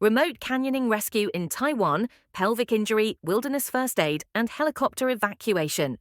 Remote canyoning rescue in Taiwan, pelvic injury, wilderness first aid, and helicopter evacuation.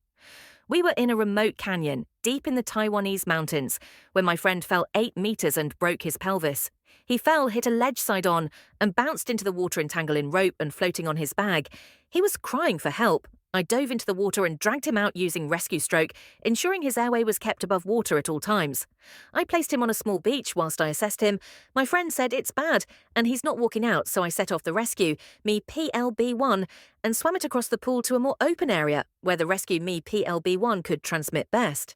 We were in a remote canyon, deep in the Taiwanese mountains, when my friend fell 8 meters and broke his pelvis. He fell, hit a ledge side on, and bounced into the water entangled in rope and floating on his bag. He was crying for help. I dove into the water and dragged him out using rescue stroke, ensuring his airway was kept above water at all times. I placed him on a small beach whilst I assessed him. My friend said it's bad, and he's not walking out, so I set off the rescue, me PLB1, and swam it across the pool to a more open area, where the rescueME PLB1 could transmit best.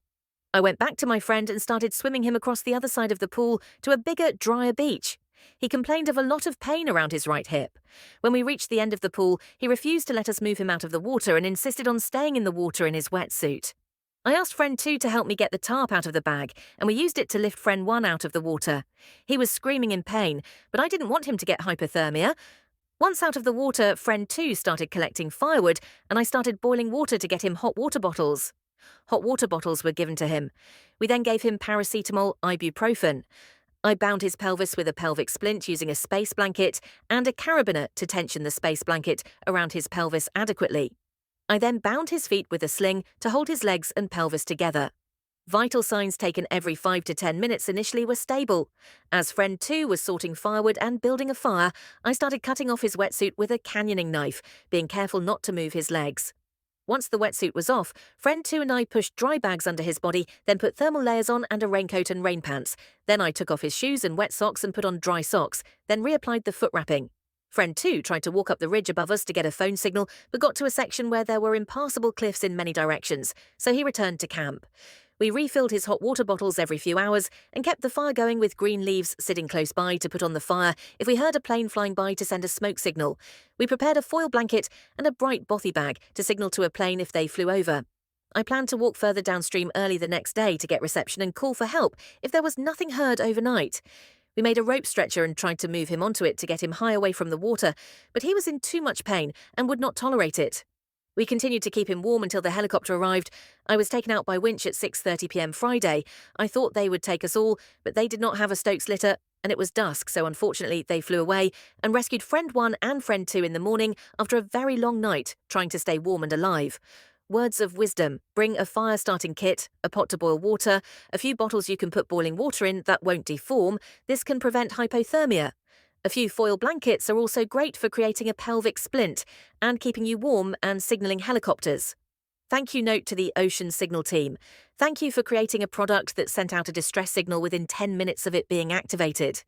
I went back to my friend and started swimming him across the other side of the pool to a bigger, drier beach. He complained of a lot of pain around his right hip. When we reached the end of the pool, he refused to let us move him out of the water and insisted on staying in the water in his wetsuit. I asked friend 2 to help me get the tarp out of the bag, and we used it to lift friend 1 out of the water. He was screaming in pain, but I didn't want him to get hypothermia. Once out of the water, friend 2 started collecting firewood, and I started boiling water to get him hot water bottles. Hot water bottles were given to him. We then gave him paracetamol, ibuprofen. I bound his pelvis with a pelvic splint using a space blanket and a carabiner to tension the space blanket around his pelvis adequately. I then bound his feet with a sling to hold his legs and pelvis together. Vital signs taken every 5 to 10 minutes initially were stable. As friend 2 was sorting firewood and building a fire, I started cutting off his wetsuit with a canyoning knife, being careful not to move his legs. Once the wetsuit was off, friend 2 and I pushed dry bags under his body, then put thermal layers on and a raincoat and rain pants. Then I took off his shoes and wet socks and put on dry socks, then reapplied the foot wrapping. Friend 2 tried to walk up the ridge above us to get a phone signal, but got to a section where there were impassable cliffs in many directions, so he returned to camp. We refilled his hot water bottles every few hours and kept the fire going with green leaves sitting close by to put on the fire if we heard a plane flying by to send a smoke signal. We prepared a foil blanket and a bright bothy bag to signal to a plane if they flew over. I planned to walk further downstream early the next day to get reception and call for help if there was nothing heard overnight. We made a rope stretcher and tried to move him onto it to get him high away from the water, but he was in too much pain and would not tolerate it. We continued to keep him warm until the helicopter arrived. I was taken out by winch at 6:30 p.m. Friday. I thought they would take us all, but they did not have a Stokes litter, and it was dusk, so unfortunately they flew away and rescued friend 1 and friend 2 in the morning after a very long night trying to stay warm and alive. Words of wisdom: bring a fire starting kit, a pot to boil water, a few bottles you can put boiling water in that won't deform. This can prevent hypothermia. A few foil blankets are also great for creating a pelvic splint and keeping you warm and signalling helicopters. Thank you note to the Ocean Signal team. Thank you for creating a product that sent out a distress signal within 10 minutes of it being activated.